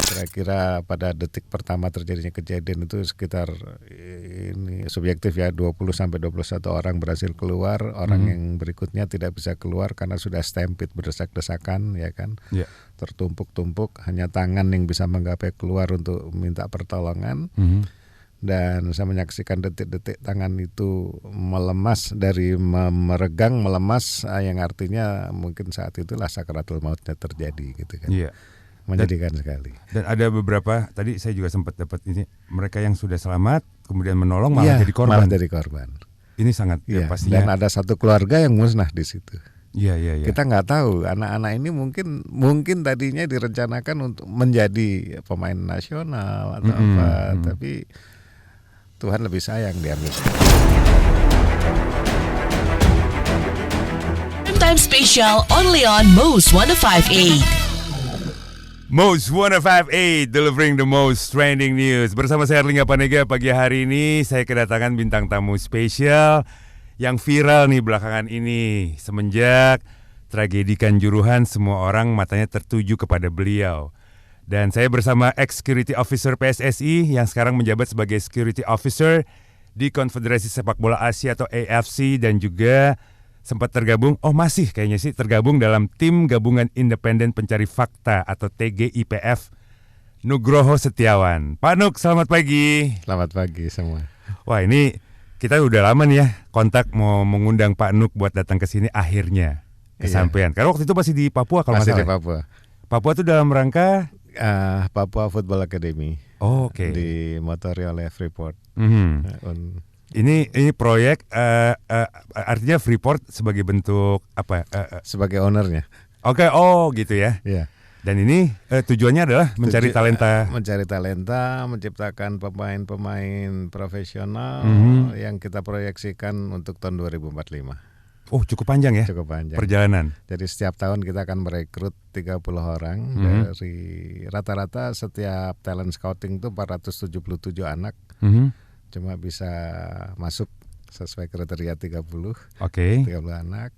kira-kira pada detik pertama terjadinya kejadian itu sekitar ini subjektif ya 20 sampai 21 orang berhasil keluar, orang yang berikutnya tidak bisa keluar karena sudah stampede berdesak-desakan ya kan. Yeah. Tertumpuk-tumpuk, hanya tangan yang bisa menggapai keluar untuk minta pertolongan. Dan saya menyaksikan detik-detik tangan itu melemas dari meregang melemas, yang artinya mungkin saat itulah sakaratul mautnya terjadi gitu kan. Iya. Menyedihkan sekali. Dan ada beberapa tadi saya juga sempat dapat ini mereka yang sudah selamat kemudian menolong malah jadi korban. Malah jadi korban. Ini sangat pastinya. Dan ada satu keluarga yang musnah di situ. Iya. Kita nggak tahu anak-anak ini mungkin tadinya direncanakan untuk menjadi pemain nasional atau apa, tapi Tuhan lebih sayang diambil. Time Special only on Mo's 105.8. Mo's 105.8 delivering the most trending news. Bersama saya Erlingga Panega, pagi hari ini saya kedatangan bintang tamu spesial yang viral nih belakangan ini. Semenjak tragedi Kanjuruhan, semua orang matanya tertuju kepada beliau. Dan saya bersama ex-security officer PSSI yang sekarang menjabat sebagai security officer di Konfederasi Sepak Bola Asia atau AFC, dan juga sempat tergabung, masih kayaknya sih tergabung dalam tim gabungan independen pencari fakta atau TGIPF, Nugroho Setiawan. Pak Nuk, selamat pagi. Selamat pagi semua. Wah, ini kita udah lama nih ya kontak mau mengundang Pak Nuk buat datang ke sini, akhirnya kesampaian. Karena waktu itu masih di Papua kalau nggak salah. Masih di Papua. Papua itu dalam rangka Papua Football Academy. Oke. Dimotori oleh Freeport. Ini proyek artinya Freeport sebagai bentuk apa? Sebagai ownernya. Oke, gitu ya. Iya. Dan ini tujuannya adalah mencari talenta. Mencari talenta, menciptakan pemain-pemain profesional yang kita proyeksikan untuk tahun 2045. Cukup panjang ya. Cukup panjang. Perjalanan. Jadi setiap tahun kita akan merekrut 30 orang dari rata-rata setiap talent scouting itu 477 anak. Cuma bisa masuk sesuai kriteria 30. Oke. 30 anak.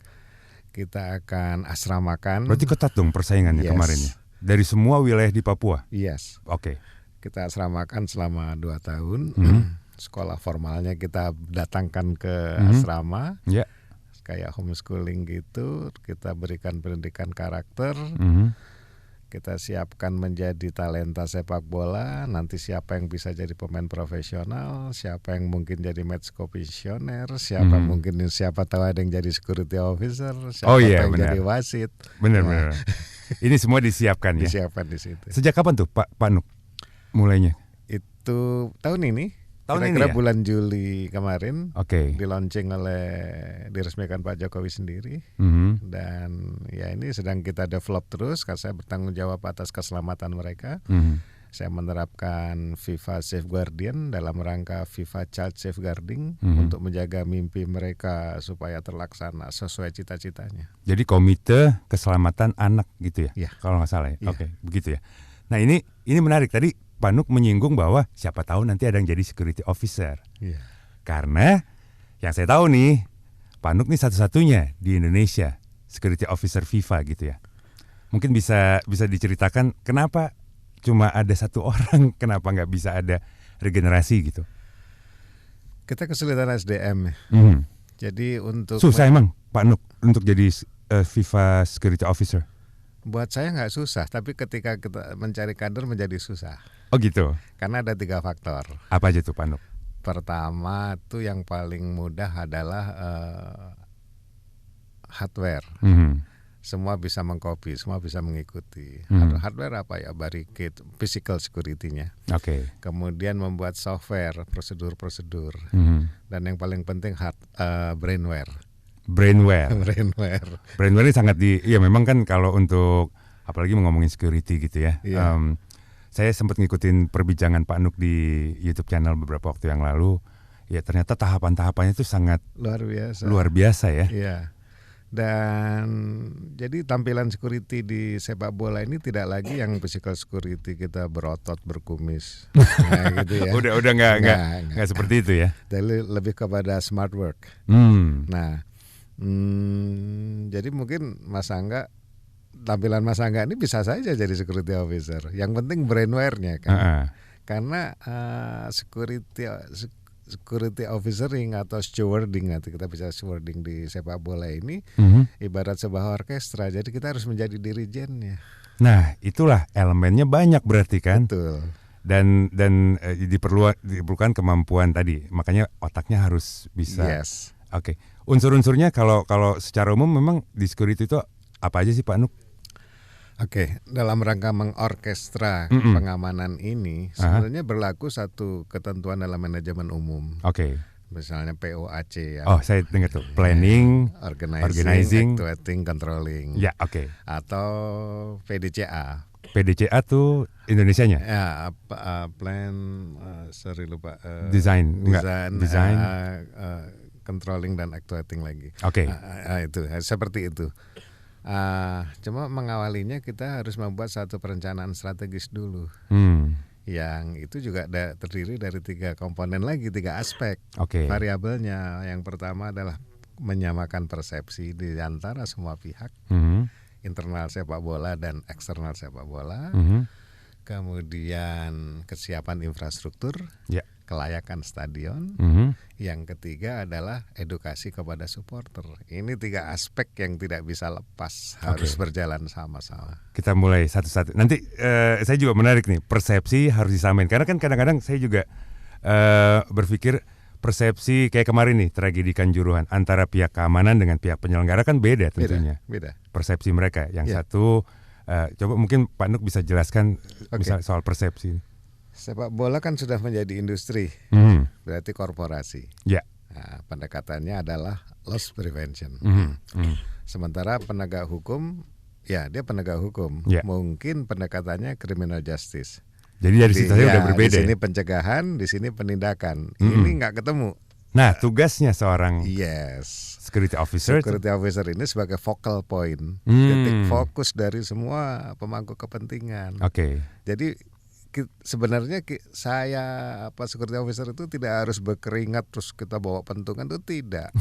Kita akan asramakan. Berarti ketat dong persaingannya kemarin ya. Dari semua wilayah di Papua. Yes. Oke. Kita asramakan selama 2 tahun. Sekolah formalnya kita datangkan ke asrama. Ya. Kayak homeschooling gitu, kita berikan pendidikan karakter, kita siapkan menjadi talenta sepak bola. Nanti siapa yang bisa jadi pemain profesional, siapa yang mungkin jadi match komisioner, siapa tahu ada yang jadi security officer, siapa yang jadi wasit. Benar. Ini semua disiapkan ya. Disiapkan di situ. Sejak kapan tuh Pak Nuk mulainya? Itu tahun ini. ya? Kira-kira bulan Juli kemarin, di-launching diresmikan Pak Jokowi sendiri, dan ya ini sedang kita develop terus. Karena saya bertanggung jawab atas keselamatan mereka. Saya menerapkan FIFA Safeguardian dalam rangka FIFA Child Safeguarding untuk menjaga mimpi mereka supaya terlaksana sesuai cita-citanya. Jadi komite keselamatan anak gitu ya? Kalau nggak salah ya. Iya. Begitu ya. Nah ini menarik tadi. Pak Nuk menyinggung bahwa siapa tahu nanti ada yang jadi security officer. Karena yang saya tahu nih, Pak Nuk nih satu-satunya di Indonesia security officer FIFA gitu ya. Mungkin bisa diceritakan kenapa cuma ada satu orang, kenapa nggak bisa ada regenerasi gitu? Kita kesulitan SDM. Jadi untuk susah emang Pak Nuk untuk jadi FIFA security officer. Buat saya nggak susah, tapi ketika kita mencari kader menjadi susah. Oh gitu. Karena ada 3 faktor. Apa aja tuh Pak Nuk? Pertama tuh yang paling mudah adalah hardware. Semua bisa mengcopy, semua bisa mengikuti. Hardware apa ya? Barricade, physical security-nya. Kemudian membuat software, prosedur-prosedur. Dan yang paling penting brainware. Brainware ini sangat memang kan kalau untuk apalagi ngomongin security gitu ya. Saya sempat ngikutin perbincangan Pak Nuk di YouTube channel beberapa waktu yang lalu. Ya ternyata tahapan-tahapannya itu sangat luar biasa ya. Iya. Dan jadi tampilan security di sepak bola ini tidak lagi yang physical security kita berotot berkumis. Nah, gitu ya. Udah nggak seperti itu ya. Jadi lebih kepada smart work. Nah, jadi mungkin Mas Angga tampilan Mas Angga ini bisa saja jadi security officer. Yang penting brainware-nya kan. Karena security officering atau stewarding, nanti kita bisa stewarding di sepak bola ini ibarat sebuah orkestra. Jadi kita harus menjadi dirijennya. Nah, itulah elemennya banyak berarti kan. Betul. Dan diperlukan kemampuan tadi. Makanya otaknya harus bisa. Yes. Oke. Unsur-unsurnya kalau secara umum memang di security itu apa aja sih Pak Nuk? Oke, dalam rangka mengorkestra pengamanan ini sebenarnya berlaku satu ketentuan dalam manajemen umum. Oke. Misalnya POAC ya. Oh, saya dengar tuh. Planning, organizing, actuating, controlling. Ya, oke. Atau PDCA. PDCA tuh Indonesianya? Ya, plan lupa. Design. Controlling dan actuating lagi. Oke. Itu seperti itu. Cuma mengawalinya kita harus membuat satu perencanaan strategis dulu. Yang itu juga terdiri dari 3 komponen lagi, 3 aspek variabelnya. Yang pertama adalah menyamakan persepsi di antara semua pihak, internal sepak bola dan eksternal sepak bola. Kemudian kesiapan infrastruktur, kelayakan stadion. Yang ketiga adalah edukasi kepada supporter. Ini 3 aspek yang tidak bisa lepas, harus berjalan sama-sama. Kita mulai satu-satu. Nanti saya juga menarik nih, persepsi harus disamain. Karena kan kadang-kadang saya juga berpikir persepsi kayak kemarin nih tragedi Kanjuruhan antara pihak keamanan dengan pihak penyelenggara kan beda tentunya. Beda. Persepsi mereka. Yang satu coba mungkin Pak Nuk bisa jelaskan misalnya soal persepsi. Sepak bola kan sudah menjadi industri, berarti korporasi. Nah, pendekatannya adalah loss prevention. Sementara penegak hukum, dia penegak hukum. Mungkin pendekatannya criminal justice. Jadi dari situ udah berbeda. Di sini pencegahan, di sini penindakan. Ini nggak ketemu. Nah, tugasnya seorang security officer ini sebagai focal point, titik fokus dari semua pemangku kepentingan. Jadi sebenarnya saya security officer itu tidak harus berkeringat terus kita bawa pentungan, itu tidak.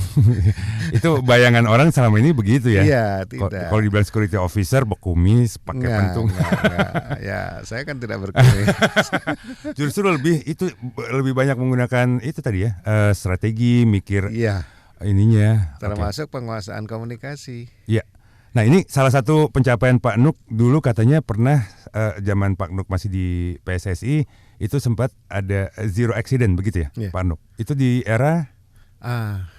Itu bayangan orang selama ini begitu ya. Iya, tidak. Kalau dibilang security officer berkumis, pakai pentung. Ya, saya kan tidak berkumis. Justru lebih banyak menggunakan itu tadi ya, strategi, mikir ininya. Termasuk penguasaan komunikasi. Iya. Nah, ini salah satu pencapaian Pak Nuk dulu katanya pernah zaman Pak Nuk masih di PSSI itu sempat ada zero accident begitu ya, Pak Nuk. Itu di era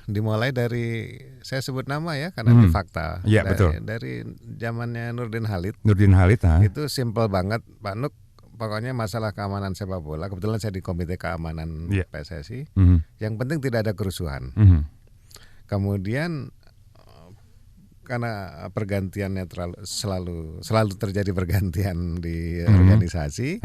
dimulai dari, saya sebut nama ya karena di fakta. Iya, betul. Dari zamannya Nurdin Halid. Itu simple banget Pak Nuk. Pokoknya masalah keamanan sepak bola, kebetulan saya di komite keamanan PSSI. Yang penting tidak ada kerusuhan. Kemudian karena pergantiannya selalu terjadi pergantian di organisasi,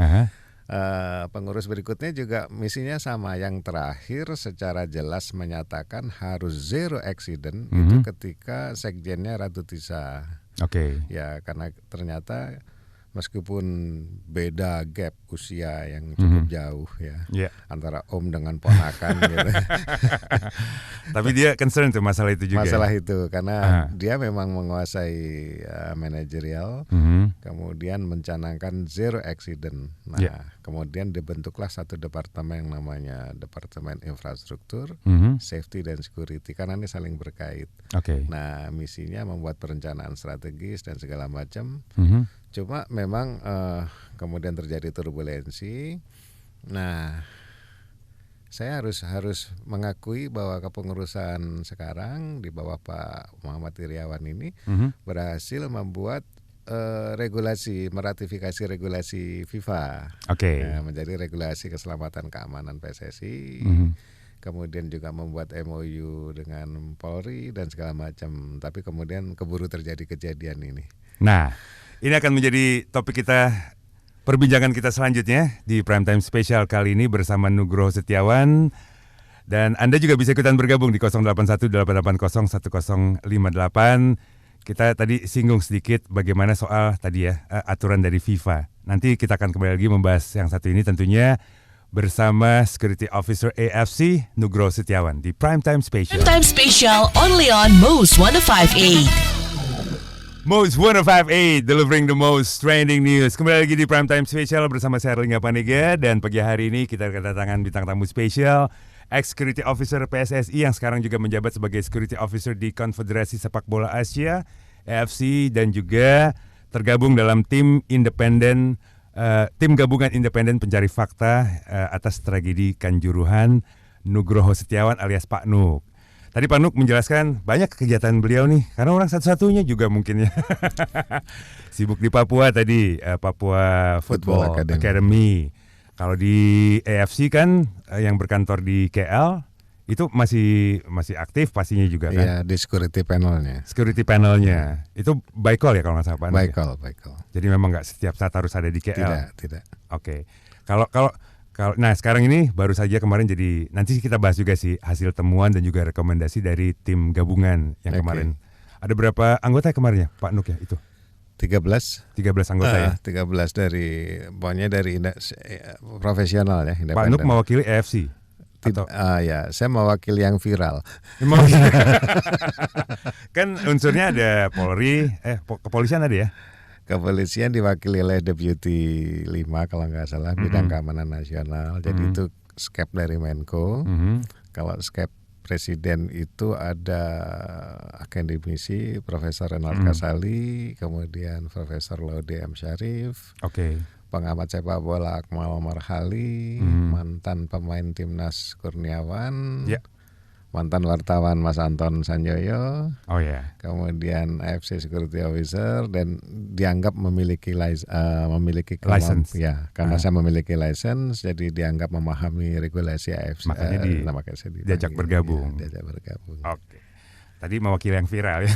pengurus berikutnya juga misinya sama. Yang terakhir secara jelas menyatakan harus zero accident itu ketika sekjennya Ratu Tisa. Ya, karena ternyata meskipun beda gap usia yang cukup jauh ya, antara om dengan ponakan gitu. Tapi dia concern tuh masalah itu juga. Masalah itu karena dia memang menguasai manajerial, kemudian mencanangkan zero accident. Nah, kemudian dibentuklah satu departemen yang namanya Departemen Infrastruktur, Safety dan Security, karena ini saling berkait. Nah, misinya membuat perencanaan strategis dan segala macam. Cuma memang kemudian terjadi turbulensi. Nah, saya harus mengakui bahwa kepengurusan sekarang di bawah Pak Muhammad Iriawan ini berhasil membuat meratifikasi regulasi FIFA, menjadi regulasi keselamatan keamanan PSSI. Kemudian juga membuat MOU dengan Polri dan segala macam. Tapi kemudian keburu terjadi kejadian ini. Nah, ini akan menjadi topik perbincangan kita selanjutnya di Primetime Special kali ini bersama Nugroho Setiawan. Dan Anda juga bisa ikutan bergabung di 0818801058. Kita tadi singgung sedikit bagaimana soal tadi ya, aturan dari FIFA. Nanti kita akan kembali lagi membahas yang satu ini tentunya bersama Security Officer AFC Nugroho Setiawan di Primetime Special. Primetime Special only on Moose 105.8. Mo's 105.8 delivering the most trending news. Kembali lagi di Prime Time Special bersama saya Erlingga Panega. Dan pagi hari ini kita kedatangan bintang tamu spesial, ex-security officer PSSI yang sekarang juga menjabat sebagai security officer di Konfederasi Sepak Bola Asia AFC, dan juga tergabung dalam tim gabungan independen pencari fakta atas tragedi Kanjuruhan, Nugroho Setiawan alias Pak Nuk. Tadi Pak Nuk menjelaskan banyak kegiatan beliau nih, karena orang satu-satunya juga mungkin ya. Sibuk di Papua tadi, Papua Football Academy. Kalau di AFC kan yang berkantor di KL itu masih aktif pastinya juga kan? Iya, di security panelnya. Security panelnya itu by call ya kalau nggak salah Pak Nuk. By call. Jadi memang nggak setiap saat harus ada di KL. Tidak. Oke. Nah sekarang ini baru saja kemarin, jadi nanti kita bahas juga sih hasil temuan dan juga rekomendasi dari tim gabungan yang kemarin. Ada berapa anggota kemarin ya Pak Nuk ya itu? 13 anggota ya. 13 pokoknya dari profesional ya. Pak Nuk mewakili AFC. Ya, saya mewakili yang viral. Kan unsurnya ada Polri, kepolisian ada ya? Kepolisian diwakili oleh Deputi 5 kalau nggak salah, bidang keamanan nasional. Jadi itu skep dari Menko. Kalau skep Presiden itu ada akademisi Profesor Renald Kasali, kemudian Profesor Laude M. Syarif, pengamat sepak bola Akmal Marhali, mantan pemain timnas Kurniawan, mantan wartawan Mas Anton Sanjoyo, kemudian AFC Security Officer, dan dianggap memiliki license. Ya, karena saya memiliki license, jadi dianggap memahami regulasi AFC. Makanya diajak bergabung. Ya, diajak bergabung. Oke. Tadi mewakili yang viral ya.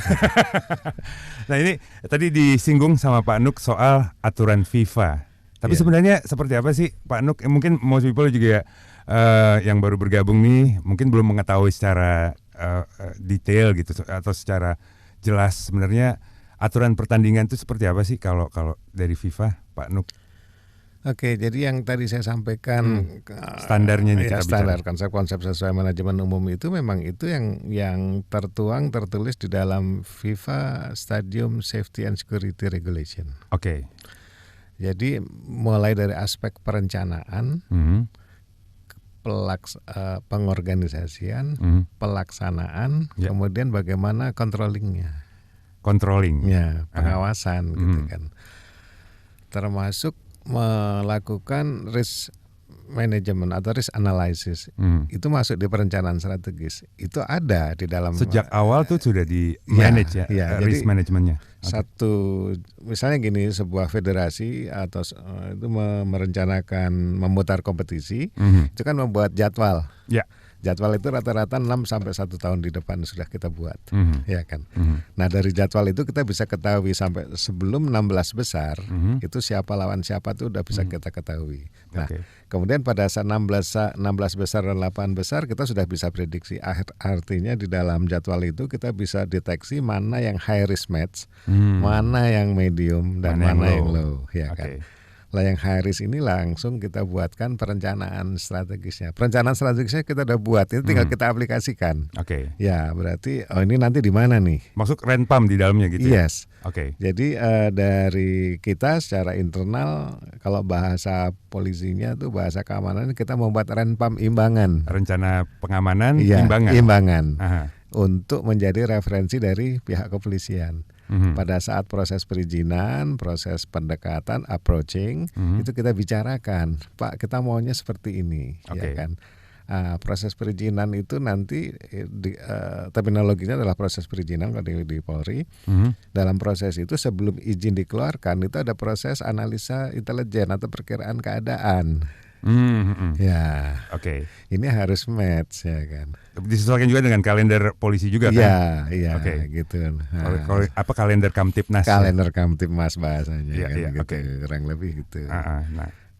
Nah ini tadi disinggung sama Pak Nuk soal aturan FIFA. Tapi sebenarnya seperti apa sih Pak Nuk? Mungkin most people juga yang baru bergabung nih mungkin belum mengetahui secara detail gitu atau secara jelas sebenarnya aturan pertandingan itu seperti apa sih kalau dari FIFA, Pak Nuk? Oke, jadi yang tadi saya sampaikan standarnya nih, standar konsep sesuai manajemen umum itu memang itu yang tertulis di dalam FIFA Stadium Safety and Security Regulation. Jadi mulai dari aspek perencanaan, pengorganisasian, pelaksanaan, kemudian bagaimana controllingnya, pengawasan gitu kan, termasuk melakukan risk management atau risk analysis. Itu masuk di perencanaan strategis. Itu ada di dalam sejak awal tuh sudah di manage risk manajemennya. Satu misalnya gini, sebuah federasi atau itu merencanakan memutar kompetisi, itu kan membuat jadwal. Jadwal itu rata-rata 6 sampai 1 tahun di depan sudah kita buat, ya kan. Nah dari jadwal itu kita bisa ketahui sampai sebelum 16 besar itu siapa lawan siapa tuh udah bisa kita ketahui. Nah kemudian pada saat 16 besar dan 8 besar kita sudah bisa prediksi. Artinya di dalam jadwal itu kita bisa deteksi mana yang high risk match, mana yang medium dan mana yang low, ya kan. Lah yang high risk ini langsung kita buatkan perencanaan strategisnya. Perencanaan strategisnya kita udah buat, itu tinggal kita aplikasikan. Ya berarti ini nanti di mana nih? Masuk renpam di dalamnya gitu. Yes. Jadi dari kita secara internal, kalau bahasa polisinya tuh bahasa keamanan, kita membuat renpam imbangan. Rencana pengamanan imbangan. Untuk menjadi referensi dari pihak kepolisian. Pada saat proses perizinan, proses pendekatan, approaching, itu kita bicarakan, Pak kita maunya seperti ini, ya kan. Proses perizinan itu nanti terminologinya adalah proses perizinan kalau di Polri. Dalam proses itu sebelum izin dikeluarkan itu ada proses analisa intelijen atau perkiraan keadaan. Ini harus match, ya kan. Disesuaikan juga dengan kalender polisi juga kan? Gitu. Apa kalender Kamtipnas? Kalender Kamtipmas bahasanya gitu, kurang lebih gitu.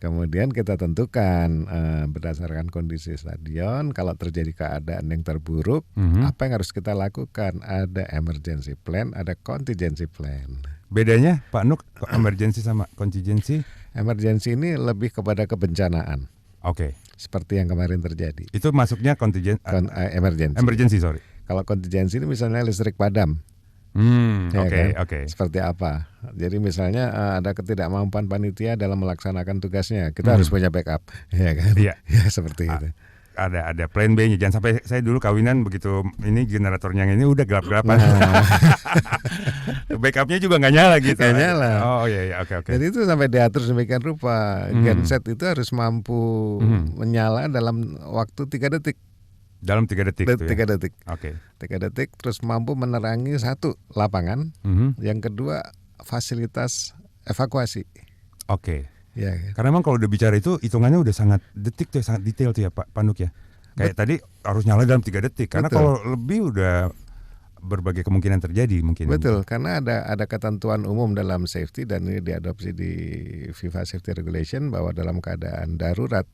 Kemudian kita tentukan berdasarkan kondisi stadion, kalau terjadi keadaan yang terburuk, apa yang harus kita lakukan? Ada emergency plan, ada contingency plan. Bedanya Pak Nuk, emergency sama contingency? Emergency ini lebih kepada kebencanaan. Seperti yang kemarin terjadi. Itu masuknya emergency. Kalau contingency ini misalnya listrik padam, Oke. Seperti apa? Jadi misalnya ada ketidakmampuan panitia dalam melaksanakan tugasnya, kita harus punya backup, ya kan? Iya. Ya seperti itu. Ada plan B-nya. Jangan sampai saya dulu kawinan begitu ini generatornya ini udah gelap-gelapan. Backupnya juga nggak nyala gitu. Nggak nyala. Oh iya, oke. Jadi itu sampai diatur sedemikian rupa. Genset itu harus mampu menyala dalam waktu 3 detik. Dalam 3 detik. 3 detik. Oke. 3 detik, terus mampu menerangi satu lapangan, yang kedua fasilitas evakuasi. Oke. Ya. Karena memang kalau udah bicara itu hitungannya udah sangat detik tuh, sangat detail tuh ya Pak Panuk ya. Kayak tadi harus nyala dalam 3 detik. Karena kalau lebih udah berbagai kemungkinan terjadi mungkin. Betul, karena ada ketentuan umum dalam safety dan ini diadopsi di FIFA Safety Regulation bahwa dalam keadaan darurat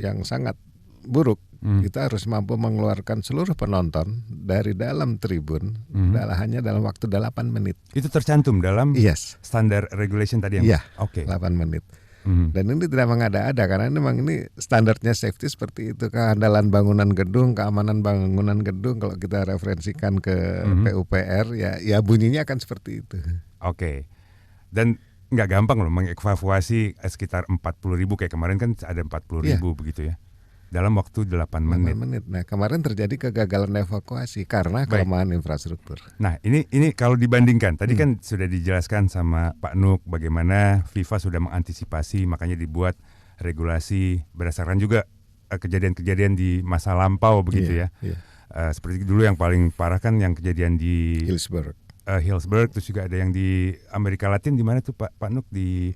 yang sangat buruk, kita harus mampu mengeluarkan seluruh penonton dari dalam tribun hanya dalam waktu 8 menit. Itu tercantum dalam standar regulation tadi yang. Iya, Oke. 8 menit. Dan ini tidak mengada-ada karena memang ini standarnya safety seperti itu. Kehandalan bangunan gedung, keamanan bangunan gedung kalau kita referensikan ke PUPR ya bunyinya akan seperti itu. Oke. Dan nggak gampang loh mengevakuasi sekitar 40.000 kayak kemarin kan ada 40.000 begitu ya. Dalam waktu 8 menit. Nah, kemarin terjadi kegagalan evakuasi karena kelemahan infrastruktur. Nah, ini kalau dibandingkan, tadi kan sudah dijelaskan sama Pak Nuk bagaimana FIFA sudah mengantisipasi, makanya dibuat regulasi berdasarkan juga kejadian-kejadian di masa lampau begitu ya. Seperti dulu yang paling parah kan yang kejadian di Hillsburg, terus juga ada yang di Amerika Latin di mana tuh Pak Nuk di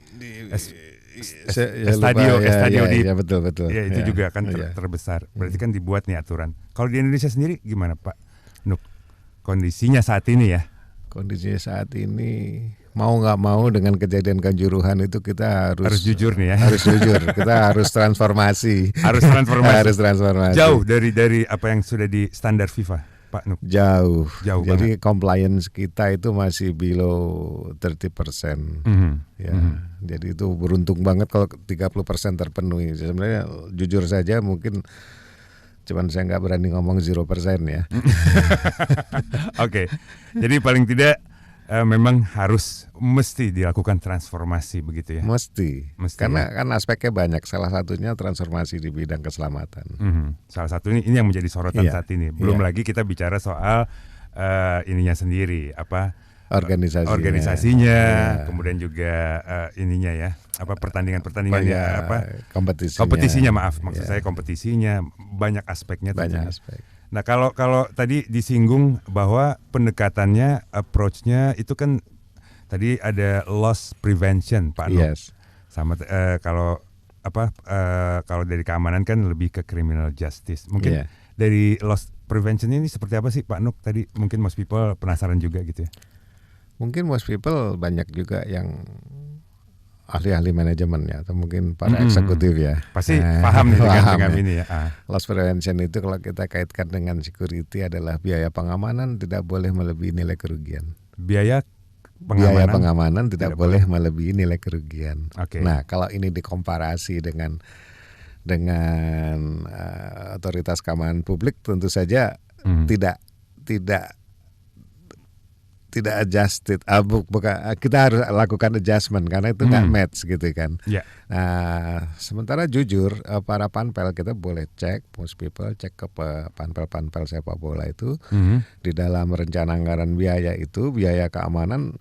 Estadio di betul. Ya itu juga kan terbesar. Berarti kan dibuat nih aturan. Kalau di Indonesia sendiri gimana Pak Nuk? Kondisinya saat ini ya? Kondisinya saat ini mau nggak mau dengan kejadian Kanjuruhan itu kita harus jujur nih ya. Harus jujur. Kita harus transformasi. Harus transformasi. Jauh Jauh dari apa yang sudah di standar FIFA. Pak Nuk. Jauh Jadi banget. compliance kita itu masih below 30%. Jadi itu beruntung banget kalau 30% terpenuhi. Sebenarnya jujur saja mungkin cuman saya nggak berani ngomong 0% ya. Oke. Jadi paling tidak memang mesti dilakukan transformasi begitu ya. Mesti karena kan aspeknya banyak. Salah satunya transformasi di bidang keselamatan. Salah satu ini yang menjadi sorotan saat ini. Belum lagi kita bicara soal ininya sendiri organisasinya, kemudian juga ininya ya, pertandingan ya, kompetisinya maksud saya kompetisinya banyak aspeknya. Banyak aspek. Nah kalau tadi disinggung bahwa pendekatannya, approach-nya itu kan tadi ada loss prevention Pak Nuk. Sama kalau dari keamanan kan lebih ke criminal justice. Mungkin dari loss prevention ini seperti apa sih Pak Nuk? Tadi mungkin most people penasaran juga gitu ya. Mungkin most people banyak juga yang ahli-ahli manajemen ya, atau mungkin para eksekutif ya. Pasti paham nih dengan ini ya. Loss prevention itu kalau kita kaitkan dengan security adalah biaya pengamanan tidak boleh melebihi nilai kerugian. Biaya pengamanan tidak boleh melebihi nilai kerugian. Nah, kalau ini dikomparasi dengan otoritas keamanan publik tentu saja tidak adjusted, kita harus lakukan adjustment karena itu nggak match gitu kan. Nah, sementara jujur para panpel kita boleh cek, most people cek ke panpel sepak bola itu di dalam rencana anggaran biaya itu biaya keamanan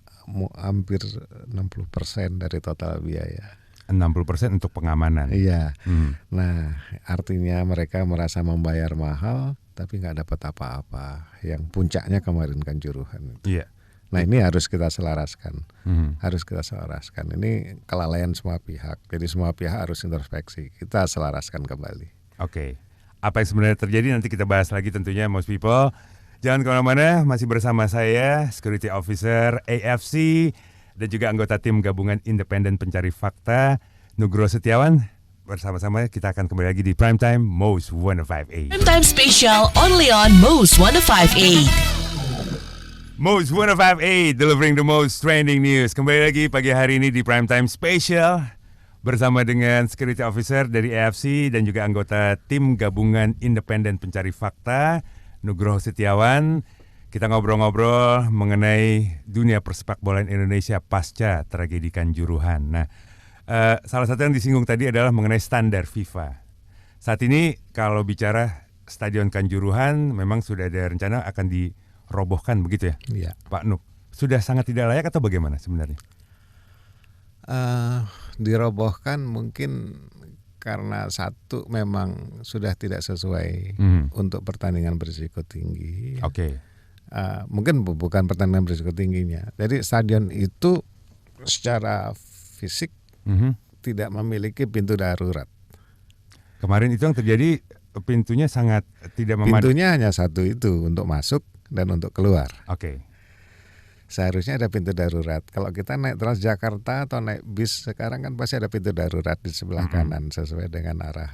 hampir 60% dari total biaya. 60% untuk pengamanan. Iya. Nah, artinya mereka merasa membayar mahal tapi nggak dapat apa-apa. Yang puncaknya kemarin Kanjuruhan. Iya. Nah ini harus kita selaraskan, Ini kelalaian semua pihak. Jadi semua pihak harus introspeksi. Kita selaraskan kembali. Oke. Apa yang sebenarnya terjadi nanti kita bahas lagi tentunya most people. Jangan kemana-mana, masih bersama saya Security Officer AFC dan juga anggota tim gabungan independen pencari fakta Nugroho Setiawan. Bersama-sama kita akan kembali lagi di Primetime Most 105.8. Primetime Special only on Most 105.8. Most 105.8 delivering the most trending news. Kembali lagi pagi hari ini di Primetime Special bersama dengan Security Officer dari AFC dan juga anggota tim gabungan independen pencari fakta Nugroho Setiawan. Kita ngobrol-ngobrol mengenai dunia persepak bolaan Indonesia pasca tragedi Kanjuruhan. Nah, salah satu yang disinggung tadi adalah mengenai standar FIFA. Saat ini kalau bicara Stadion Kanjuruhan memang sudah ada rencana akan dirobohkan begitu ya, Iya. Pak Nuk. Sudah sangat tidak layak atau bagaimana sebenarnya? Dirobohkan mungkin karena satu memang sudah tidak sesuai untuk pertandingan berisiko tinggi. Oke. Mungkin bukan pertandingan berisiko tingginya. Jadi stadion itu secara fisik tidak memiliki pintu darurat. Kemarin itu yang terjadi pintunya sangat tidak memadai. Pintunya hanya satu itu untuk masuk dan untuk keluar. Oke. Seharusnya ada pintu darurat. Kalau kita naik Transjakarta atau naik bis sekarang kan pasti ada pintu darurat di sebelah kanan sesuai dengan arah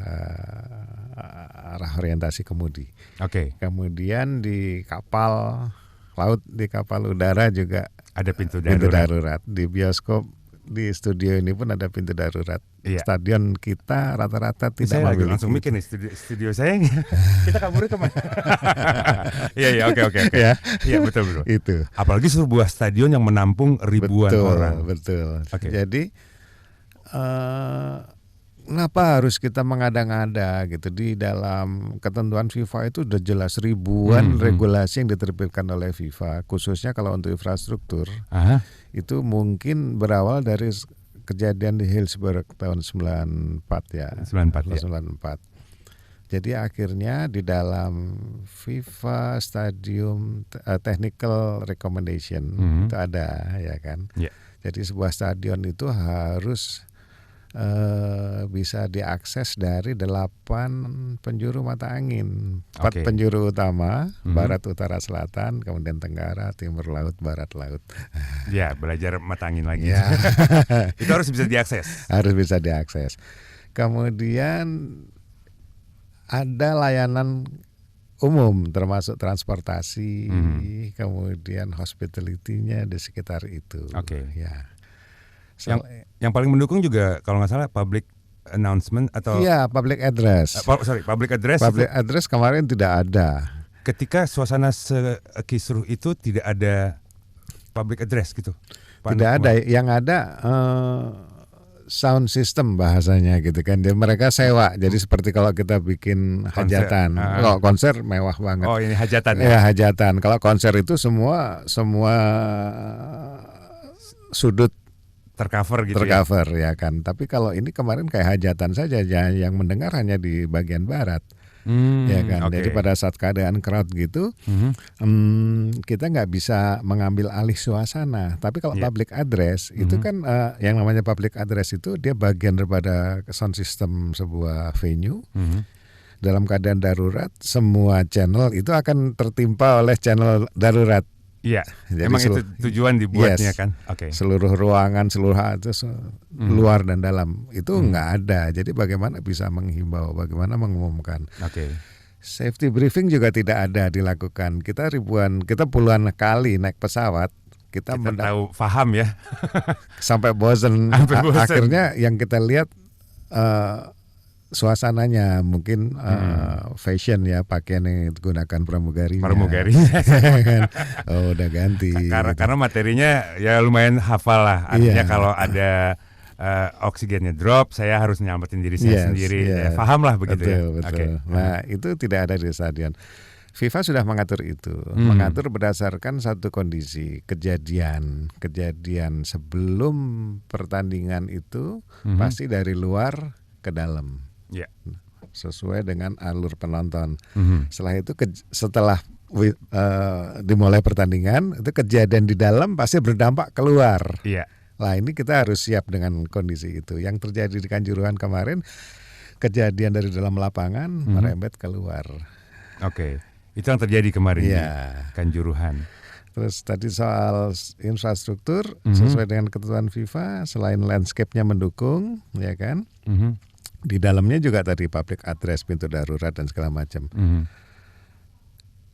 orientasi kemudi. Oke. Kemudian di kapal laut, di kapal udara juga Ada pintu pintu darurat. darurat. Di bioskop, di studio ini pun ada pintu darurat. Iya. Stadion kita rata-rata tidak Saya lagi memiliki. langsung mikir nih studio saya kita kabur kemana? Iya oke. Ya. Iya betul. Itu. Apalagi sebuah stadion yang menampung ribuan orang. Betul. Oke. Jadi kenapa harus kita mengada-ngada gitu? Di dalam ketentuan FIFA itu udah jelas ribuan regulasi yang diterbitkan oleh FIFA, khususnya kalau untuk infrastruktur. Aha. Itu mungkin berawal dari kejadian di Hillsborough tahun 94 ya. 94 ya. 94. Jadi akhirnya di dalam FIFA Stadium Technical Recommendation itu ada ya kan. Ya. Jadi sebuah stadion itu harus bisa diakses dari 8 penjuru mata angin, 4 Oke. penjuru utama, barat, utara, selatan, kemudian tenggara, timur laut, barat laut. Ya belajar mata angin lagi. Ya, Itu harus bisa diakses. harus bisa diakses. Kemudian ada layanan umum termasuk transportasi, kemudian hospitality-nya di sekitar itu. Oke. Ya. Yang paling mendukung juga kalau nggak salah public announcement atau Iya, public address. public address. Public address kemarin tidak ada. Ketika suasana sekisruh itu tidak ada public address gitu. Pak Tidak Nuk, ada. Yang ada sound system bahasanya gitu kan. Dia mereka sewa. Jadi seperti kalau kita bikin Konser. hajatan. Kalau konser mewah banget. Oh ini hajatan ya. Ya, hajatan. Kalau konser itu semua sudut Tercover gitu tercover ya kan. Tapi kalau ini kemarin kayak hajatan saja, yang mendengar hanya di bagian barat. Ya kan. Oke. Jadi pada saat keadaan crowd gitu, kita nggak bisa mengambil alih suasana. Tapi kalau public address itu kan yang namanya public address itu dia bagian daripada sound system sebuah venue. Dalam keadaan darurat, semua channel itu akan tertimpa oleh channel darurat. Iya. Jadi Emang itu tujuan dibuatnya Yes. kan. Oke. Seluruh ruangan, seluruh itu luar dan dalam itu nggak ada. Jadi bagaimana bisa menghimbau, bagaimana mengumumkan? Oke. Safety briefing juga tidak ada dilakukan. Kita puluhan kali naik pesawat. Kita Tahu paham ya. sampai bosen. Sampai bosen. Akhirnya yang kita lihat suasananya mungkin fashion ya, pakaian yang digunakan pramugarinya. Kan? Oh, udah ganti. Karena materinya ya lumayan hafal lah. Artinya Iya. kalau ada oksigennya drop, saya harus nyelamatin diri saya sendiri. Ya, paham lah begitu ya. Betul. Oke. Nah, itu tidak ada di stadion. FIFA sudah mengatur itu, mengatur berdasarkan satu kondisi kejadian sebelum pertandingan itu pasti dari luar ke dalam. Ya. Sesuai dengan alur penonton. Setelah itu setelah dimulai pertandingan itu kejadian di dalam pasti berdampak keluar. Iya. Lah ini kita harus siap dengan kondisi itu. Yang terjadi di Kanjuruhan kemarin kejadian dari dalam lapangan merembet keluar. Oke. Itu yang terjadi kemarin Iya. di Kanjuruhan. Terus tadi soal infrastruktur sesuai dengan ketentuan FIFA, selain landscape-nya mendukung, ya kan? Di dalamnya juga tadi public address, pintu darurat dan segala macam.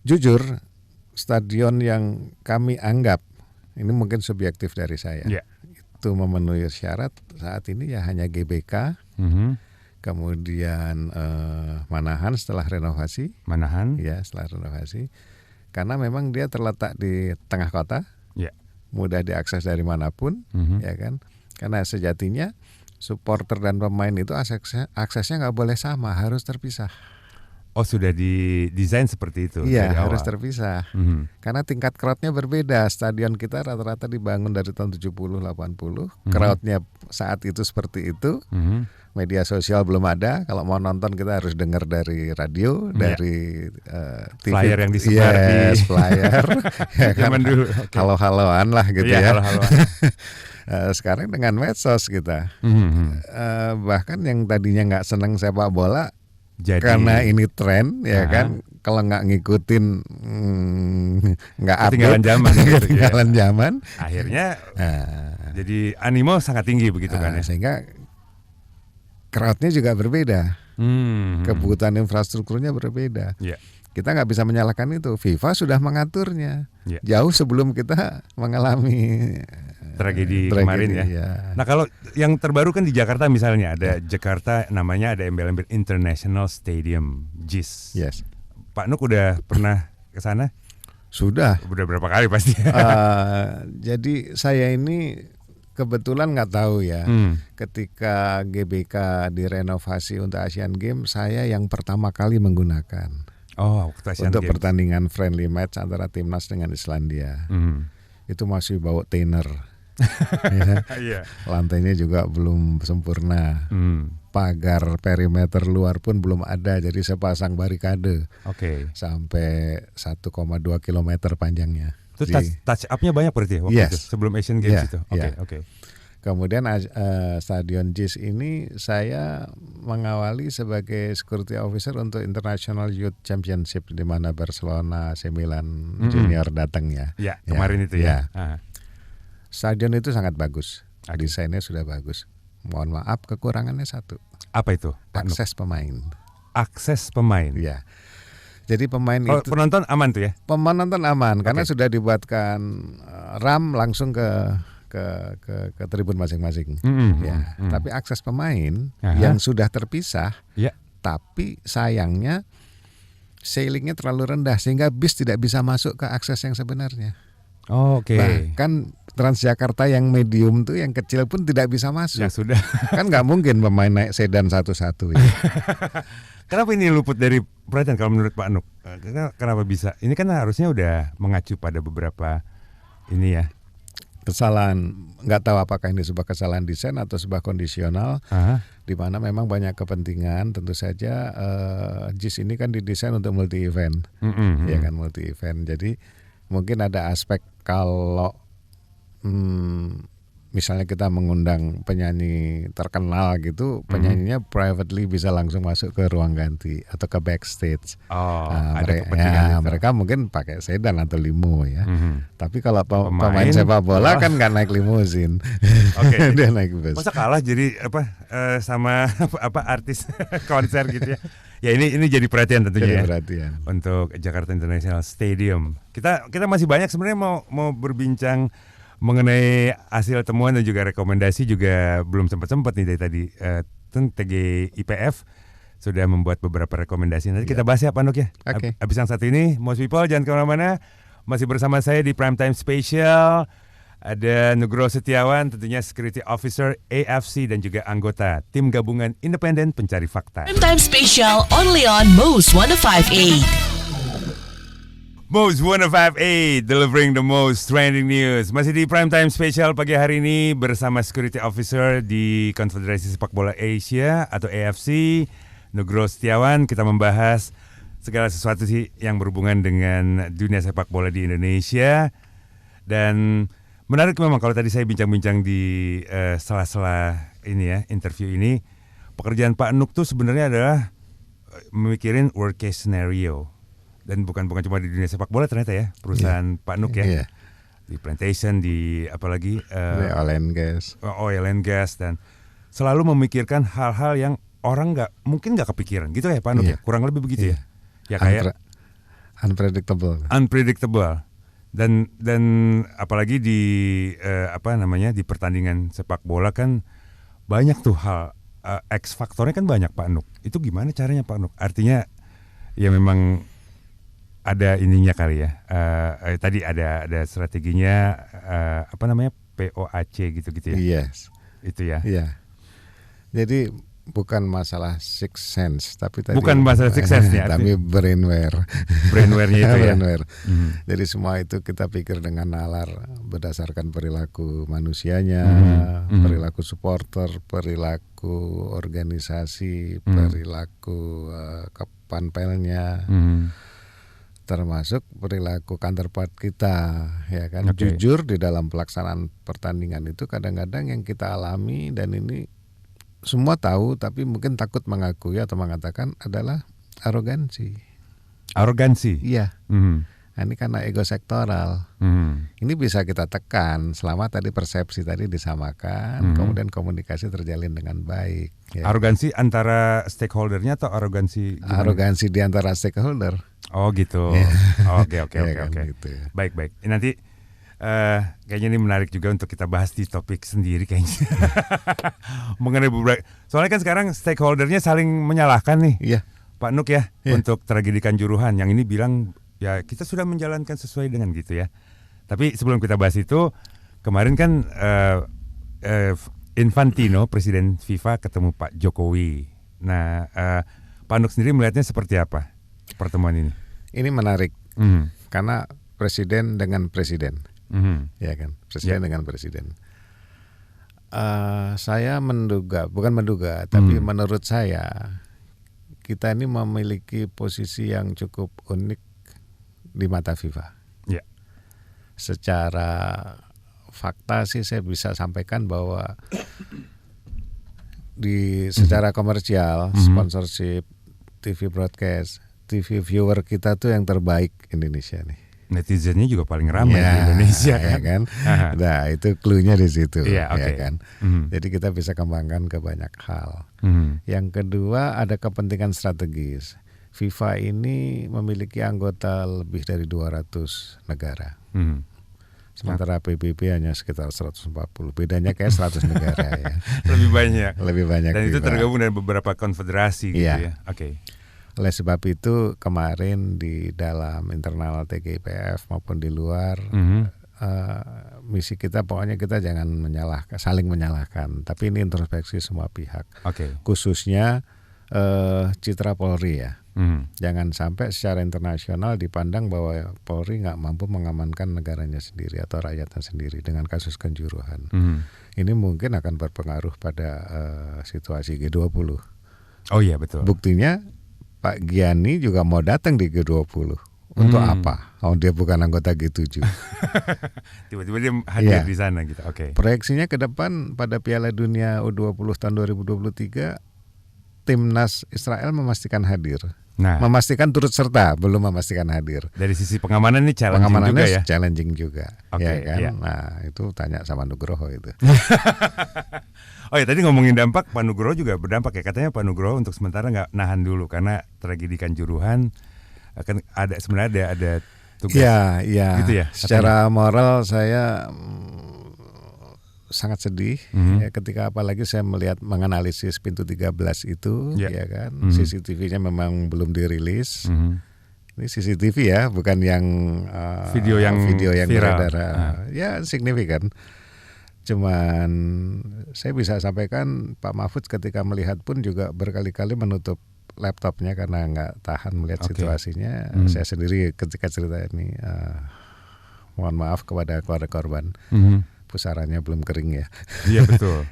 Jujur, stadion yang kami anggap ini mungkin subjektif dari saya, itu memenuhi syarat saat ini ya hanya GBK, kemudian Manahan setelah renovasi, Manahan, ya setelah renovasi, karena memang dia terletak di tengah kota, Ya. mudah diakses dari manapun, ya kan? Karena sejatinya supporter dan pemain itu aksesnya nggak boleh sama, harus terpisah. Oh, sudah didesain seperti itu Iya, dari awal. harus terpisah. Karena tingkat crowd-nya berbeda. Stadion kita rata-rata dibangun dari tahun 70-80. Crowd-nya saat itu seperti itu. Media sosial belum ada. Kalau mau nonton kita harus dengar dari radio, dari TV. Flyer yang disebar di flyer. Ya kan? Zaman dulu. Okay. Halo-haloan lah gitu ya. Halo-haloan. Sekarang dengan medsos kita. Bahkan yang tadinya nggak senang sepak bola, Jadi, karena ini tren ya kan, kalau nggak ngikutin nggak ketinggalan zaman gitu, ketinggalan zaman, akhirnya jadi animo sangat tinggi begitu kan ya. Sehingga crowd-nya juga berbeda, kebutuhan infrastrukturnya berbeda. Yeah. Kita nggak bisa menyalahkan itu. FIFA sudah mengaturnya jauh sebelum kita mengalami tragedi kemarin ya. Nah, kalau yang terbaru kan di Jakarta misalnya ada Jakarta, namanya ada embel-embel International Stadium, JIS. Yes. Pak Nuk udah pernah ke sana? Sudah. Udah berapa kali pasti. Jadi saya ini kebetulan nggak tahu ya. Ketika GBK direnovasi untuk Asian Games, saya yang pertama kali menggunakan. Oh, waktu Asian untuk Games. pertandingan friendly match antara timnas dengan Islandia. Itu masih bawa tenor. Ya. Lantainya juga belum sempurna. Pagar perimeter luar pun belum ada, jadi saya pasang barikade. Sampai 1,2 kilometer panjangnya. Itu touch up-nya banyak berarti waktu itu sebelum Asian Games itu. Oke. Kemudian Stadion JIS ini saya mengawali sebagai security officer untuk International Youth Championship, di mana Barcelona AC Milan Junior datang ya. Ya, kemarin itu ya. Stadion itu sangat bagus, desainnya sudah bagus. Mohon maaf, kekurangannya satu. Apa itu? Akses pemain. Akses pemain. Ya. Jadi pemain itu penonton aman tuh ya? Penonton aman karena sudah dibuatkan RAM langsung ke tribun masing-masing. Tapi akses pemain yang sudah terpisah, tapi sayangnya ceilingnya terlalu rendah sehingga bis tidak bisa masuk ke akses yang sebenarnya. Bahkan Transjakarta yang medium tuh, yang kecil pun tidak bisa masuk. Ya sudah. Kan nggak mungkin pemain naik sedan satu-satu. Ya. Kenapa ini luput dari perhatian kalau menurut Pak Nuk? Kenapa bisa? Ini kan harusnya udah mengacu pada beberapa ini ya. Kesalahan, nggak tahu apakah ini sebuah kesalahan desain atau sebuah kondisional, di mana memang banyak kepentingan. Tentu saja JIS ini kan didesain untuk multi event, ya kan, multi event. Jadi mungkin ada aspek kalau misalnya kita mengundang penyanyi terkenal gitu, penyanyinya privately bisa langsung masuk ke ruang ganti atau ke backstage. Mereka mungkin pakai sedan atau limo ya. Tapi kalau pemain sepak bola kan nggak naik limusin, dia naik bus. Masa kalah jadi sama artis konser gitu ya? Ya ini jadi perhatian tentunya. Perhatian. Untuk Jakarta International Stadium. Kita masih banyak sebenarnya mau berbincang mengenai hasil temuan dan juga rekomendasi, juga belum sempat nih dari tadi. TGIPF sudah membuat beberapa rekomendasi. Nanti kita bahas ya Pak Nuk ya. Habis yang satu ini, Most People jangan kemana-mana. Masih bersama saya di Primetime Special. Ada Nugroho Setiawan, tentunya Security Officer AFC dan juga anggota Tim Gabungan Independen Pencari Fakta. Primetime Special only on Most 105.8. Most 105.8, delivering the most trending news. Masih di Primetime Special pagi hari ini bersama Security Officer di Konfederasi Sepak Bola Asia atau AFC, Nugroho Setiawan. Kita membahas segala sesuatu sih yang berhubungan dengan dunia sepak bola di Indonesia. Dan menarik memang kalau tadi saya bincang-bincang di sela-sela ini ya, interview ini, pekerjaan Pak Nuk tuh sebenarnya adalah memikirin worst case scenario. Dan bukan cuma di dunia sepak bola ternyata ya, perusahaan Pak Nuk ya, di plantation, di apalagi oil and gas, dan selalu memikirkan hal-hal yang orang mungkin nggak kepikiran gitu ya Pak Nuk ya, kurang lebih begitu ya. Ya kayak unpredictable. Dan apalagi di di pertandingan sepak bola kan banyak tuh hal X faktornya kan banyak Pak Nuk. Itu gimana caranya Pak Nuk? Artinya ya memang ada ininya kali ya. Tadi ada strateginya apa namanya POAC gitu-gitu ya. Yes. Itu ya. Iya. Jadi bukan masalah six sense, tapi tadi Bukan masalah six sense ya, tapi brainware. Brainware-nya itu ya. Brainware. Jadi semua itu kita pikir dengan nalar berdasarkan perilaku manusianya, perilaku supporter, perilaku organisasi, perilaku panpelnya. Termasuk perilaku counterpart kita, ya kan. Okay. Jujur di dalam pelaksanaan pertandingan itu kadang-kadang yang kita alami, dan ini semua tahu tapi mungkin takut mengakui atau mengatakan, adalah arogansi. Arogansi. Iya. Nah, ini karena ego sektoral. Ini bisa kita tekan selama tadi persepsi tadi disamakan, kemudian komunikasi terjalin dengan baik. Ya. Arogansi antara stakeholdernya atau arogansi gimana? Arogansi di antara stakeholder. Oh gitu. Oke. Ya kan, gitu. Baik. Nanti kayaknya ini menarik juga untuk kita bahas di topik sendiri kayaknya. Mengenai beberapa. Soalnya kan sekarang stakeholdernya saling menyalahkan nih. Iya. Pak Nuk ya, untuk tragedi Kanjuruhan. Yang ini bilang ya kita sudah menjalankan sesuai dengan gitu ya. Tapi sebelum kita bahas itu, kemarin kan Infantino, Presiden FIFA, ketemu Pak Jokowi. Nah, Pak Nuk sendiri melihatnya seperti apa pertemuan ini? Ini menarik karena presiden dengan presiden, ya kan, presiden dengan presiden. Saya bukan menduga, tapi menurut saya kita ini memiliki posisi yang cukup unik di mata FIFA. Ya. Secara fakta sih saya bisa sampaikan bahwa secara komersial, sponsorship, TV broadcast, TV viewer kita tuh yang terbaik Indonesia nih. Netizennya juga paling ramai di Indonesia ya kan. Nah, itu cluenya di situ, ya kan. Jadi kita bisa kembangkan ke banyak hal. Yang kedua, ada kepentingan strategis. FIFA ini memiliki anggota lebih dari 200 negara. Sementara PBB hanya sekitar 140. Bedanya kayak 100 negara ya. Lebih banyak. Dan itu FIFA. tergabung dari beberapa konfederasi gitu ya. Oke. Oleh sebab itu kemarin di dalam internal TGIPF maupun di luar, misi kita pokoknya kita jangan saling menyalahkan, tapi ini introspeksi semua pihak. Khususnya citra Polri ya. Jangan sampai secara internasional dipandang bahwa Polri nggak mampu mengamankan negaranya sendiri atau rakyatnya sendiri dengan kasus Kanjuruhan. Ini mungkin akan berpengaruh pada situasi G20. Oh iya betul. Buktinya Pak Giani juga mau datang di G20. Untuk apa? Oh, dia bukan anggota G7. Tiba-tiba dia hadir di sana gitu. Proyeksinya ke depan pada Piala Dunia U20 tahun 2023, timnas Israel memastikan hadir. Memastikan turut serta, belum memastikan hadir. Dari sisi pengamanan ini challenging juga ya. Challenging juga, ya kan. Nah, itu tanya sama Nugroho itu. Oh ya, tadi ngomongin dampak, Pak Nugroho juga berdampak ya. Katanya Pak Nugroho untuk sementara nggak nahan dulu karena tragedi Kanjuruhan akan sebenarnya ada tugas. Iya. Gitu ya. Secara moral saya sangat sedih ya, ketika apalagi saya menganalisis pintu 13 itu, ya kan. CCTV-nya memang belum dirilis. Ini CCTV ya, bukan yang video yang beredar. Ya signifikan. Cuman saya bisa sampaikan Pak Mahfud ketika melihat pun juga berkali-kali menutup laptopnya karena nggak tahan melihat situasinya. Saya sendiri ketika cerita ini mohon maaf kepada keluarga korban. Pusarannya belum kering ya. Iya betul.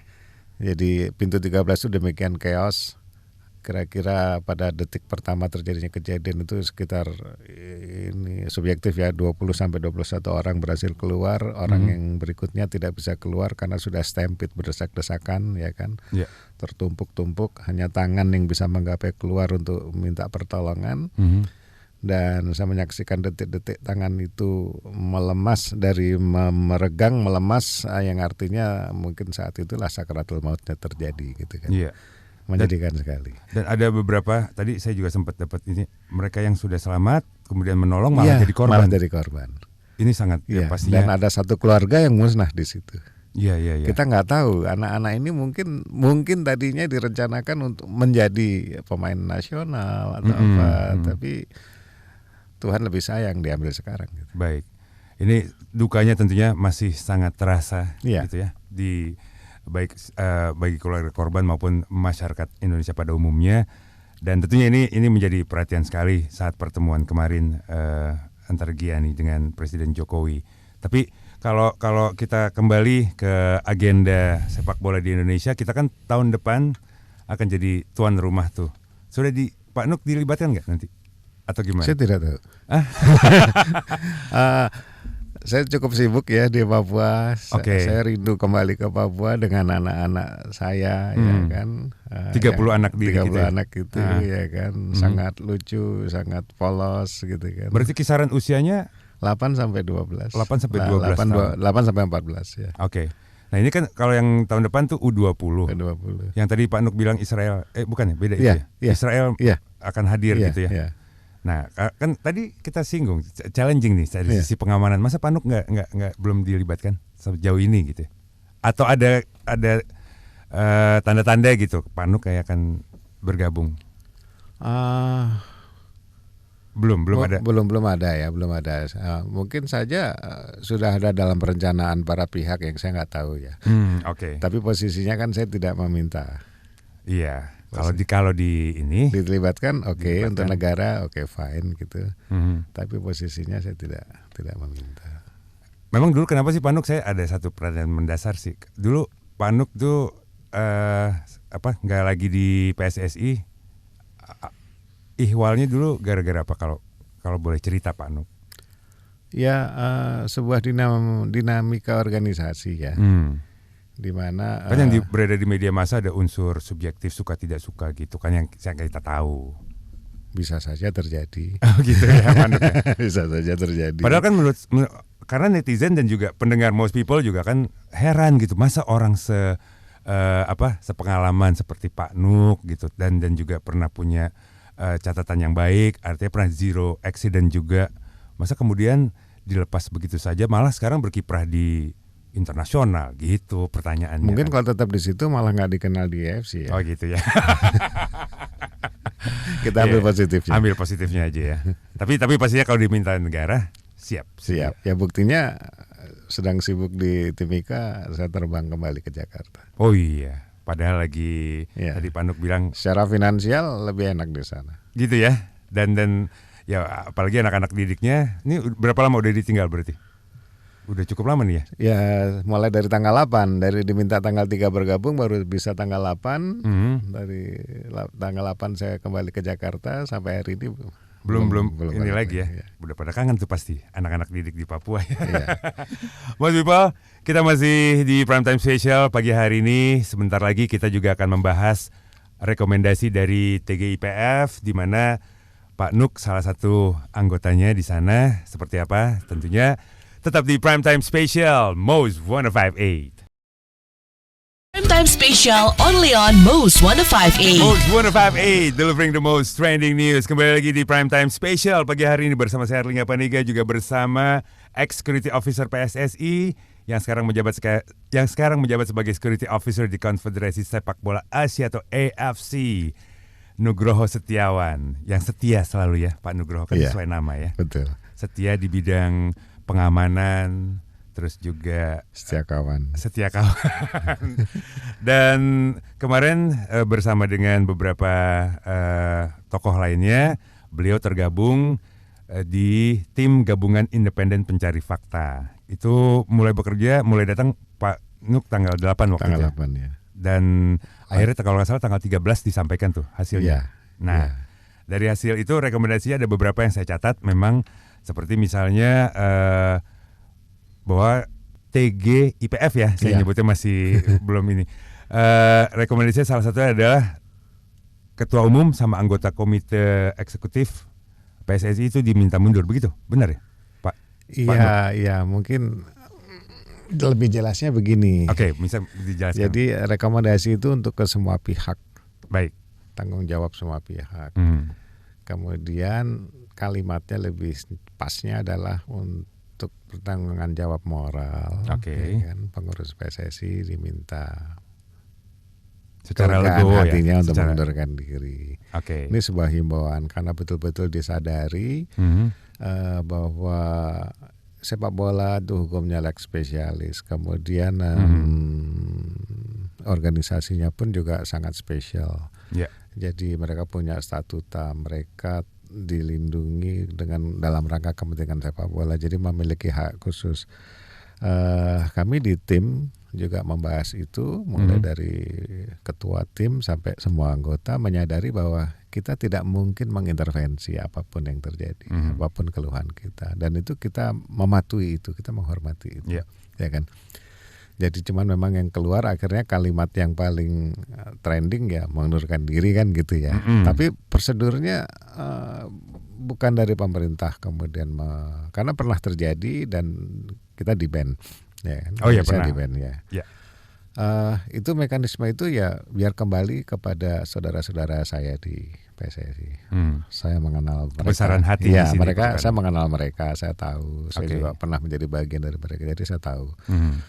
Jadi pintu 13 itu demikian chaos. Kira-kira pada detik pertama terjadinya kejadian itu sekitar, ini subjektif ya, 20 sampai 21 orang berhasil keluar, orang yang berikutnya tidak bisa keluar karena sudah stampede, berdesak-desakan ya kan. Tertumpuk-tumpuk, hanya tangan yang bisa menggapai keluar untuk minta pertolongan. Dan saya menyaksikan detik-detik tangan itu melemas, dari meregang melemas, yang artinya mungkin saat itulah sakaratul mautnya terjadi gitu kan. Menyedihkan sekali. Dan ada beberapa, tadi saya juga sempat dapat ini, mereka yang sudah selamat kemudian menolong malah jadi korban. Ini sangat pastinya. Dan ada satu keluarga yang musnah di situ. Iya. Kita nggak tahu, anak-anak ini mungkin tadinya direncanakan untuk menjadi pemain nasional atau tapi Tuhan lebih sayang diambil sekarang. Gitu. Baik, ini dukanya tentunya masih sangat terasa, Iya. gitu ya, di baik bagi keluarga korban maupun masyarakat Indonesia pada umumnya. Dan tentunya ini menjadi perhatian sekali saat pertemuan kemarin antara Giani dengan Presiden Jokowi. Tapi kalau kita kembali ke agenda sepak bola di Indonesia, kita kan tahun depan akan jadi tuan rumah tuh. Sudah Pak Nuk dilibatkan nggak nanti? Atau gimana? Saya tidak tahu. Saya cukup sibuk ya di Papua. Oke. Saya rindu kembali ke Papua dengan anak-anak saya, ya kan. 30 anak didik 30 gitu ya? anak itu, ya kan. Sangat lucu, sangat polos gitu kan. Berarti kisaran usianya 8 sampai 12. 8 sampai 12 tahun. 8 sampai 14 ya. Oke. Nah ini kan kalau yang tahun depan tuh U20. 20. Yang tadi Pak Nuk bilang Israel, bukan ya, beda itu Iya, ya. iya. Israel Iya. akan hadir Iya, gitu ya. iya. Nah kan tadi kita singgung challenging nih dari Iya. sisi pengamanan. Masa Pak Nuk nggak belum dilibatkan sejauh ini gitu? Ya? Atau ada tanda-tanda gitu Pak Nuk kayak akan bergabung? Belum ada. Belum ada ya, belum ada. Mungkin saja sudah ada dalam perencanaan para pihak yang saya nggak tahu ya. Oke. Tapi posisinya kan saya tidak meminta. Iya. Kalau di ini Dilibatkan oke, Dilibatkan. untuk negara oke, fine gitu. Mhm. Tapi posisinya saya tidak meminta. Memang dulu kenapa sih Pak Nuk, saya ada satu pertanyaan mendasar sih. Dulu Pak Nuk tuh nggak lagi di PSSI. Ihwalnya dulu gara-gara apa kalau boleh cerita Pak Nuk? Ya sebuah dinamika organisasi ya. Di mana Kan yang berada di media massa ada unsur subjektif suka tidak suka gitu kan yang kita tahu. bisa saja terjadi. Oh gitu ya Pak Nuk ya? Bisa saja terjadi. Padahal kan karena netizen dan juga pendengar Most People juga kan heran gitu, masa orang sepengalaman seperti Pak Nuk gitu dan juga pernah punya catatan yang baik, artinya pernah zero accident juga, masa kemudian dilepas begitu saja, malah sekarang berkiprah di internasional gitu pertanyaannya. Mungkin kan. kalau tetap di situ malah nggak dikenal di AFC ya. Oh gitu ya. Kita ambil positifnya. Ambil positifnya aja ya. Tapi pastinya kalau diminta negara siap. Siap. Ya buktinya sedang sibuk di Timika, saya terbang kembali ke Jakarta. Oh iya. Padahal lagi tadi Pak Nuk bilang secara finansial lebih enak di sana. gitu ya. Dan ya apalagi anak-anak didiknya. Ini berapa lama udah ditinggal berarti? Udah cukup lama nih ya? Ya mulai dari tanggal 8, dari diminta tanggal 3 bergabung baru bisa tanggal 8. Dari tanggal 8 saya kembali ke Jakarta sampai hari ini belum ini balik lagi ya. Udah pada kangen tuh pasti anak-anak didik di Papua ya. Iya. Most People, kita masih di Primetime Special pagi hari ini. Sebentar lagi kita juga akan membahas rekomendasi dari TGIPF di mana Pak Nuk salah satu anggotanya di sana. Seperti apa? Tentunya tetap di Primetime Special Most 105.8. Primetime Special only on Moose 105.8. Most 105.8, delivering the most trending news. Kembali lagi di Primetime Special pagi hari ini bersama saya Erlingga Paniga, juga bersama ex-security officer PSSI yang sekarang menjabat sebagai security officer di Konfederasi Sepak Bola Asia atau AFC, Nugroho Setiawan. Yang setia selalu ya Pak Nugroho, kan sesuai nama ya. Betul. Setia di bidang pengamanan, terus juga Setia kawan. Dan kemarin bersama dengan beberapa tokoh lainnya, beliau tergabung di tim gabungan independen pencari fakta. Itu mulai datang Pak Nuk tanggal 8 waktu itu. Tanggal 8 ya. Dan akhirnya kalau nggak salah tanggal 13 disampaikan tuh hasilnya. Nah, dari hasil itu rekomendasinya ada beberapa yang saya catat, memang seperti misalnya bahwa TGIPF ya, saya nyebutnya masih belum ini. Rekomendasinya salah satunya adalah Ketua Umum sama anggota Komite Eksekutif PSSI itu diminta mundur, begitu? Benar ya, Pak? Iya, mungkin lebih jelasnya begini. Oke, bisa dijelaskan. Jadi rekomendasi itu untuk ke semua pihak. Baik. Tanggung jawab semua pihak. Kemudian kalimatnya lebih pasnya adalah untuk pertanggungan jawab moral. Oke. Ya kan? Pengurus PSSI diminta Secara kelegaan legowo hatinya ya. untuk mengundurkan diri. Oke. Ini sebuah himbauan karena betul-betul disadari bahwa sepak bola itu hukumnya leg spesialis, kemudian organisasinya pun juga sangat spesial. Jadi mereka punya statuta, mereka dilindungi dalam rangka kepentingan sepak bola, jadi memiliki hak khusus. Kami di tim juga membahas itu, mulai dari ketua tim sampai semua anggota menyadari bahwa kita tidak mungkin mengintervensi apapun yang terjadi, apapun keluhan kita, dan itu kita mematuhi itu, kita menghormati itu, ya kan. Jadi cuman memang yang keluar akhirnya kalimat yang paling trending ya mengundurkan diri kan gitu ya. Tapi prosedurnya bukan dari pemerintah kemudian karena pernah terjadi dan kita di-ban. Ya kan? Oh iya pernah. Di-ban ya. Itu mekanisme itu ya biar kembali kepada saudara-saudara saya di PSSI. Saya mengenal mereka. Kebesaran hati ya, di sini. Saya mengenal mereka, saya tahu. Saya juga pernah menjadi bagian dari mereka, jadi saya tahu.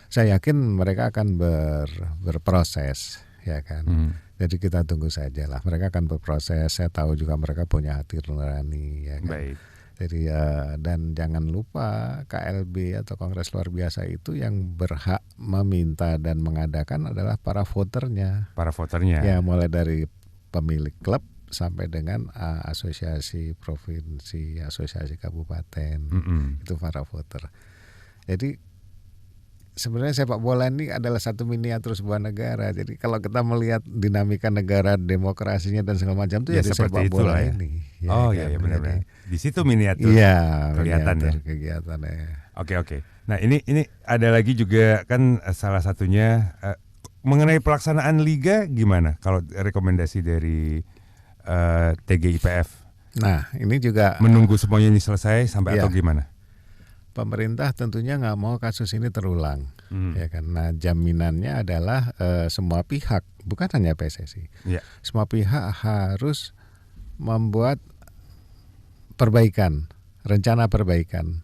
Saya yakin mereka akan berproses, ya kan. Jadi kita tunggu saja lah. Mereka akan berproses. Saya tahu juga mereka punya hati nurani, ya kan. Baik. Jadi dan jangan lupa KLB atau Kongres Luar Biasa itu yang berhak meminta dan mengadakan adalah para voternya. Para voternya. Ya, mulai dari pemilik klub sampai dengan asosiasi provinsi, asosiasi kabupaten, itu para voter. Jadi sebenarnya sepak bola ini adalah satu miniatur sebuah negara. Jadi kalau kita melihat dinamika negara, demokrasinya dan segala macam itu ya di sepak bola ini. Ya, iya benar-benar. Di situ miniatur. Iya, kelihatan ya. Kegiatannya. Oke. Nah ini ada lagi juga kan salah satunya mengenai pelaksanaan liga gimana? Kalau rekomendasi dari TGIPF. Nah ini juga menunggu semuanya ini selesai sampai atau gimana? Pemerintah tentunya nggak mau kasus ini terulang, ya kan. Nah jaminannya adalah semua pihak, bukan hanya PSSI, semua pihak harus membuat perbaikan, rencana perbaikan,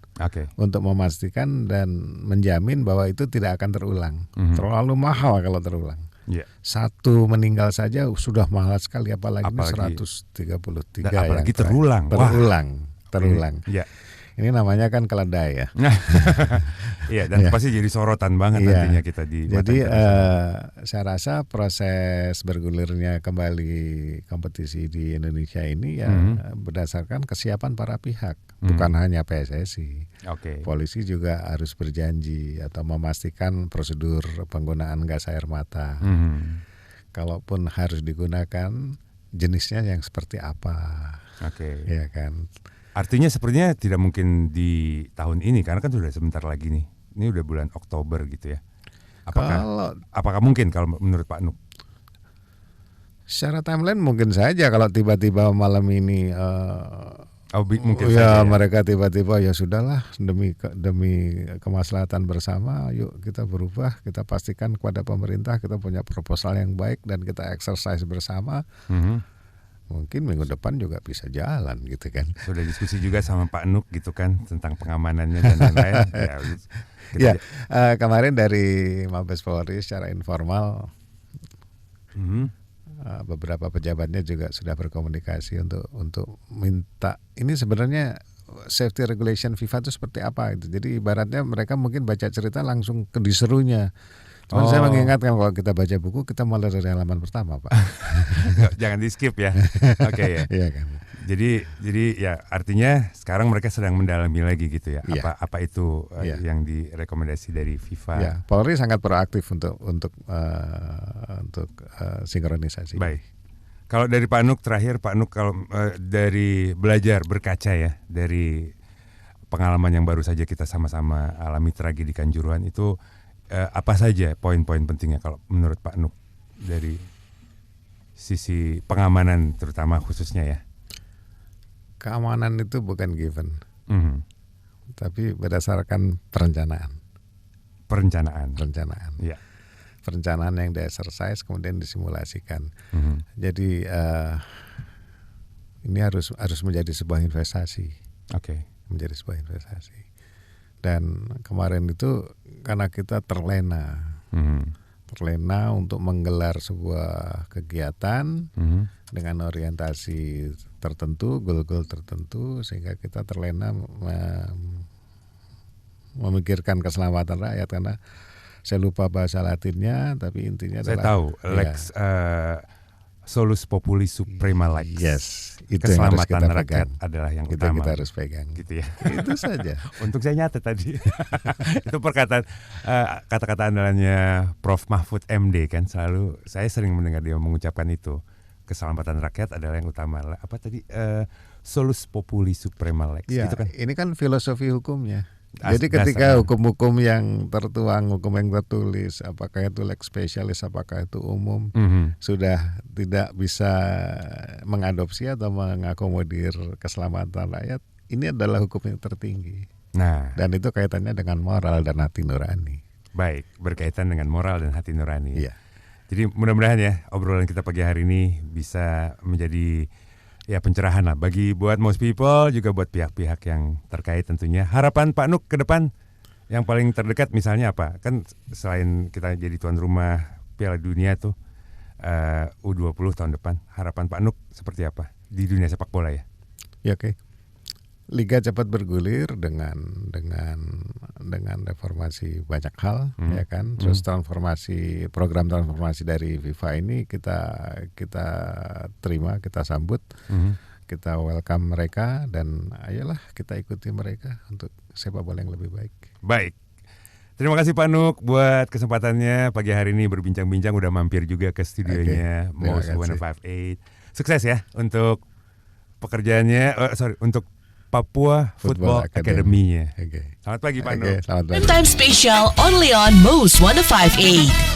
untuk memastikan dan menjamin bahwa itu tidak akan terulang. Terlalu mahal kalau terulang. Satu meninggal saja sudah mahal sekali, apalagi 133 dan apalagi yang terulang. Ini namanya kan keledai ya. Iya, dan pasti jadi sorotan banget nantinya kita di. Jadi saya rasa proses bergulirnya kembali kompetisi di Indonesia ini ya berdasarkan kesiapan para pihak, bukan hanya PSSI. Polisi juga harus berjanji atau memastikan prosedur penggunaan gas air mata. Kalaupun harus digunakan, jenisnya yang seperti apa. Ya kan. Artinya sepertinya tidak mungkin di tahun ini karena kan sudah sebentar lagi nih. Ini udah bulan Oktober gitu ya. Apakah mungkin kalau menurut Pak Nuk? Secara timeline mungkin saja kalau tiba-tiba malam ini mungkin saja mereka tiba-tiba ya sudahlah demi kemaslahatan bersama, yuk kita berubah, kita pastikan kepada pemerintah kita punya proposal yang baik dan kita exercise bersama. Mungkin minggu depan juga bisa jalan gitu kan. Sudah diskusi juga sama Pak Nuk gitu kan tentang pengamanannya dan lain-lain. Kemarin dari Mabes Polri secara informal beberapa pejabatnya juga sudah berkomunikasi untuk minta, ini sebenarnya safety regulation FIFA itu seperti apa itu. Jadi ibaratnya mereka mungkin baca cerita langsung ke diserunya. Cuman saya mengingatkan kalau kita baca buku kita mulai dari halaman pertama, Pak. Jangan di skip ya. Ya. Iya kan. Jadi ya artinya sekarang mereka sedang mendalami lagi gitu ya. Apa itu yang direkomendasi dari FIFA? Ya, Polri sangat proaktif untuk sinkronisasi. Baik. Kalau dari Pak Nuk terakhir, Pak Nuk kalau dari belajar berkaca ya dari pengalaman yang baru saja kita sama-sama alami tragedi Kanjuruhan itu. Apa saja poin-poin pentingnya kalau menurut Pak Nuk dari sisi pengamanan terutama khususnya ya? Keamanan itu bukan given, tapi berdasarkan perencanaan. Ya. Perencanaan yang di-exercise kemudian disimulasikan. Jadi ini harus menjadi sebuah investasi. Menjadi sebuah investasi. Dan kemarin itu karena kita terlena terlena untuk menggelar sebuah kegiatan dengan orientasi tertentu, goal-goal tertentu, sehingga kita terlena memikirkan keselamatan rakyat. Karena saya lupa bahasa Latinnya, tapi intinya Saya adalah tahu lex solus populi suprema lex. Yes, itu yang harus keselamatan kita rakyat pegang. adalah yang Kita utama. harus pegang. Gitu ya. Itu saja. Untuk saya nyatet tadi. Itu perkataan kata-kata andalannya Prof Mahfud MD kan, selalu saya sering mendengar dia mengucapkan itu. Keselamatan rakyat adalah yang utama. Apa tadi? Solus populi suprema lex. Ya, Gitu kan. ini kan filosofi hukumnya. Jadi ketika dasar. hukum-hukum yang tertuang, hukum yang tertulis, apakah itu lex spesialis, apakah itu umum, sudah tidak bisa mengadopsi atau mengakomodir keselamatan rakyat, ini adalah hukum yang tertinggi. Nah, Dan itu kaitannya dengan moral dan hati nurani. baik, berkaitan dengan moral dan hati nurani. Iya. Jadi mudah-mudahan ya obrolan kita pagi hari ini bisa menjadi ya pencerahan lah bagi buat most people, juga buat pihak-pihak yang terkait tentunya. Harapan Pak Nuk ke depan yang paling terdekat misalnya apa? Kan selain kita jadi tuan rumah Piala Dunia tuh U20 tahun depan, harapan Pak Nuk seperti apa di dunia sepak bola ya? Ya, oke. Liga cepat bergulir dengan reformasi banyak hal, ya kan. Terus program transformasi dari FIFA ini kita terima, kita sambut, kita welcome mereka, dan ayolah kita ikuti mereka untuk sepak bola yang lebih baik. Baik. Terima kasih Pak Nuk buat kesempatannya pagi hari ini berbincang-bincang, udah mampir juga ke studionya Oke, Most terima 158. kasih. Sukses ya untuk pekerjaannya, untuk Papua Football Academy-nya. Oke. Selamat pagi Pak Nuk. Oke, selamat pagi. Time special only on Moose 105.8.